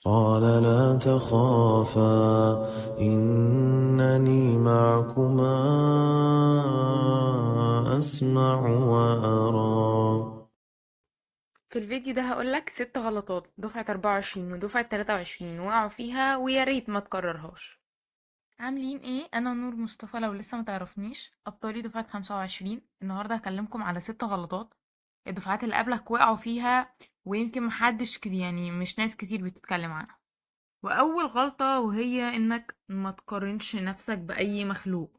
قال لا تخافا إنني معكما أسمع وأرى. في الفيديو ده هقولك 6 غلطات دفعة 24 ودفعة 23 وقعوا فيها ويا ريت ما تكررهاش. عاملين ايه؟ انا نور مصطفى، لو لسه ما تعرفنيش ابطالي دفعة 25. النهاردة هكلمكم على 6 غلطات الدفعات اللي قبلك وقعوا فيها، ويمكن محدش يعني مش ناس كتير بتتكلم عنها. واول غلطة وهي انك ما تقارنش نفسك باي مخلوق.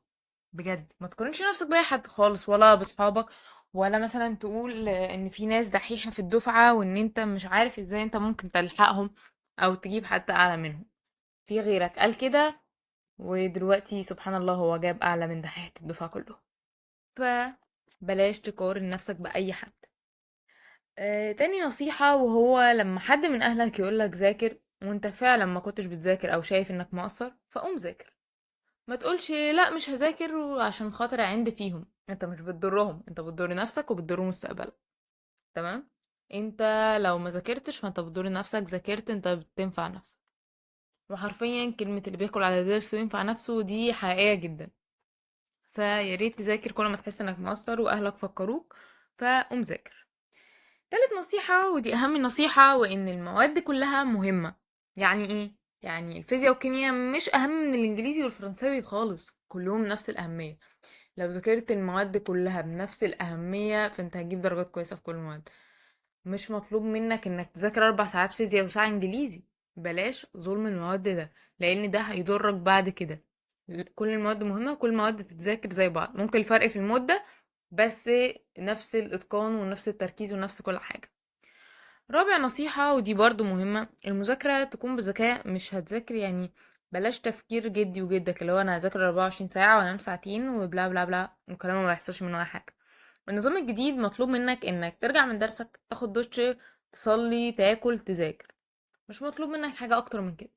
بجد ما تقارنش نفسك باي حد خالص، ولا باصحابك، ولا مثلا تقول ان في ناس دحيحة في الدفعة وان انت مش عارف ازاي انت ممكن تلحقهم او تجيب حتى اعلى منهم. في غيرك قال كده ودلوقتي سبحان الله هو جاب اعلى من دحيحة الدفعة كله. فبلاش تقارن نفسك باي حد. تاني نصيحة، وهو لما حد من اهلك يقولك ذاكر وانت فعلا ما كنتش بتذاكر او شايف انك مقصر، فقوم ذاكر. ما تقولش لا مش هذاكر عشان خاطر عند فيهم. انت مش بتضرهم، انت بتضر نفسك وبتضر مستقبلك. تمام. انت لو ما ذاكرتش فانت بتضر نفسك، ذاكرت انت بتنفع نفسك. وحرفيا كلمة اللي بياكل على ضرسه وينفع نفسه دي حقيقية جدا. فيا ريت تذاكر كل ما تحس انك مقصر واهلك فكروك، فقوم ذاكر. تالت نصيحة ودي اهم نصيحة، وان المواد كلها مهمة. يعني ايه؟ يعني الفيزياء والكيمياء مش اهم من الانجليزي والفرنساوي خالص، كلهم نفس الاهمية. لو ذاكرت المواد كلها بنفس الأهمية فانت هتجيب درجات كويسة في كل المواد. مش مطلوب منك انك تذاكر 4 ساعات فيزياء وساعة انجليزي. بلاش ظلم المواد ده، لان ده هيضرك بعد كده. كل المواد مهمة، كل المواد تتذاكر زي بعض، ممكن الفرق في المدة بس نفس الاتقان ونفس التركيز ونفس كل حاجة. رابع نصيحة ودي برضو مهمة، المذاكرة تكون بذكاء، مش هتذاكر يعني. بلاش تفكير جدي وجدك اللي هو انا هذاكر 24 ساعة وانام ساعتين وبلا بلا بلا وكلام ما بيحصلش منه اي حاجة. النظام الجديد مطلوب منك انك ترجع من درسك تاخد دش، تصلي، تاكل، تذاكر. مش مطلوب منك حاجة اكتر من كده.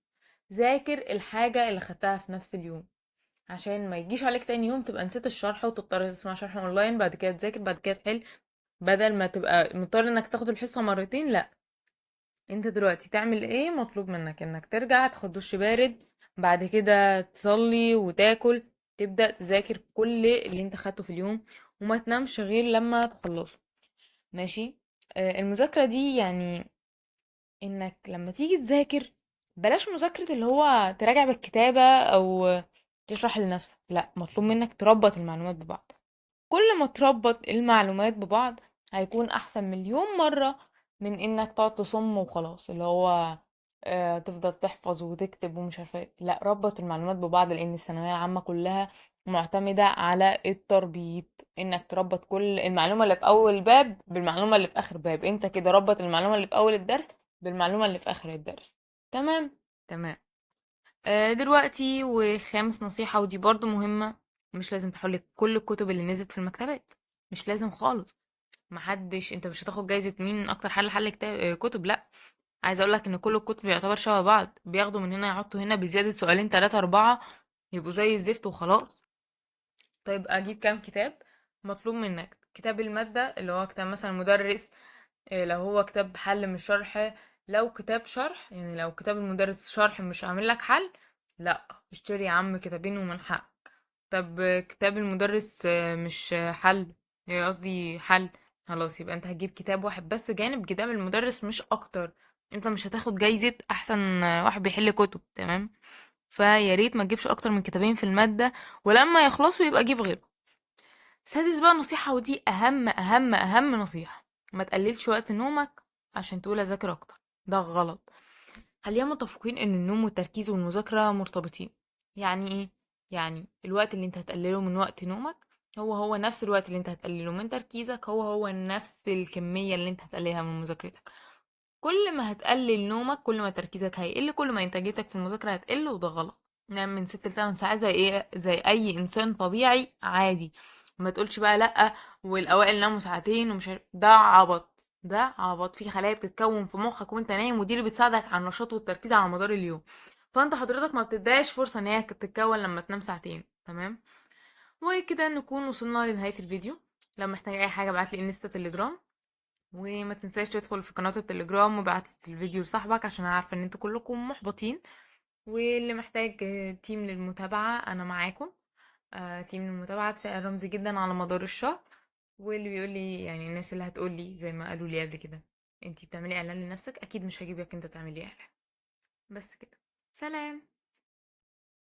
ذاكر الحاجة اللي خدتها في نفس اليوم، عشان ما يجيش عليك تاني يوم تبقى نسيت الشرح وتضطر تسمع شرح اونلاين، بعد كده تذاكر، بعد كده تحل. بدل ما تبقى مضطر انك تاخد الحصة مرتين، لا. انت دلوقتي تعمل ايه؟ مطلوب منك انك ترجع تاخد دش بارد، بعد كده تصلي وتاكل، تبدأ تذاكر كل اللي انت خدته في اليوم، وما تنامش غير لما تخلصه. ماشي. المذاكرة دي يعني انك لما تيجي تذاكر بلاش مذاكرة اللي هو تراجع بالكتابة او تشرح لنفسك، لا، مطلوب منك تربط المعلومات ببعض. كل ما تربط المعلومات ببعض هيكون احسن مليون مرة من انك تقعد تصم وخلاص، اللي هو تفضل تحفظ وتكتب ومش عارفه ايه. لا، ربط المعلومات ببعض، لان الثانويه العامه كلها معتمده على التربيط. انك تربط كل المعلومه اللي في اول باب بالمعلومه اللي في اخر باب، انت كده ربط المعلومه اللي في اول الدرس بالمعلومه اللي في اخر الدرس. تمام. تمام. دلوقتي وخامس نصيحة ودي برضو مهمة، مش لازم تحل كل الكتب اللي نزلت في المكتبات. مش لازم خالص. محدش، انت مش هتاخد جايزة مين اكتر حل كتاب كتب، لا. عايزة اقولك ان كل الكتب يعتبر شبه بعض، بياخدوا من هنا يحطوا هنا بزيادة سؤالين 3 4 يبقوا زي الزفت وخلاص. طيب اجيب كام كتاب؟ مطلوب منك كتاب المادة اللي هو كتاب مثلا مدرس، لو هو كتاب حل مش شرح. لو كتاب شرح يعني لو كتاب المدرس شرح مش عامل لك حل، لا، اشتري يا عم كتابين ومن حقك. طب كتاب المدرس مش حل، قصدي حل، خلاص يبقى انت هتجيب كتاب واحد بس جانب كتاب المدرس مش اكتر. انت مش هتاخد جايزة احسن واحد بيحل كتب، تمام؟ فيا ريت ما تجيبش اكتر من كتابين في المادة، ولما يخلصوا يبقى جيب غيره. سادس بقى نصيحة ودي أهم أهم أهم نصيحة، ما تقللش وقت نومك عشان تقول أذاكر أكتر. ده غلط. خلينا متفقين إن النوم والتركيز والمذاكرة مرتبطين. يعني إيه؟ يعني الوقت اللي انت هتقلله من وقت نومك هو نفس الوقت اللي انت هتقلله من تركيزك، هو نفس الكمية اللي انت هتقللها من مذاكرتك. كل ما هتقلل نومك كل ما تركيزك هيقل، كل ما انتاجيتك في المذاكرة هتقل، وده غلط. نام من 6 ل8 ساعات زي ايه، زي اي انسان طبيعي عادي. ما تقولش بقى لأ والاوائل ناموا ساعتين ومش ده عبط، ده عبط. في خلايا بتتكون في مخك وانت نايم، ودي اللي بتساعدك على النشاط والتركيز على مدار اليوم. فانت حضرتك ما بتديهاش فرصة ان هي تتكون لما تنام ساعتين. تمام. وكده نكون وصلنا لنهاية الفيديو. لو محتاج اي حاجة ابعتلي انستا تليجرام. وما تنساش تدخل في قناة التليجرام وبعت الفيديو لصاحبك عشان انا عارفة ان انتوا كلكم محبطين. واللي محتاج تيم للمتابعة انا معاكم. تيم للمتابعة بسعر رمزي جدا على مدار الشهر. واللي بيقول لي يعني الناس اللي هتقول لي زي ما قالوا لي قبل كده انتي بتعملي اعلان لنفسك، اكيد مش هجيبك انت تعملي اعلان. بس كده. سلام.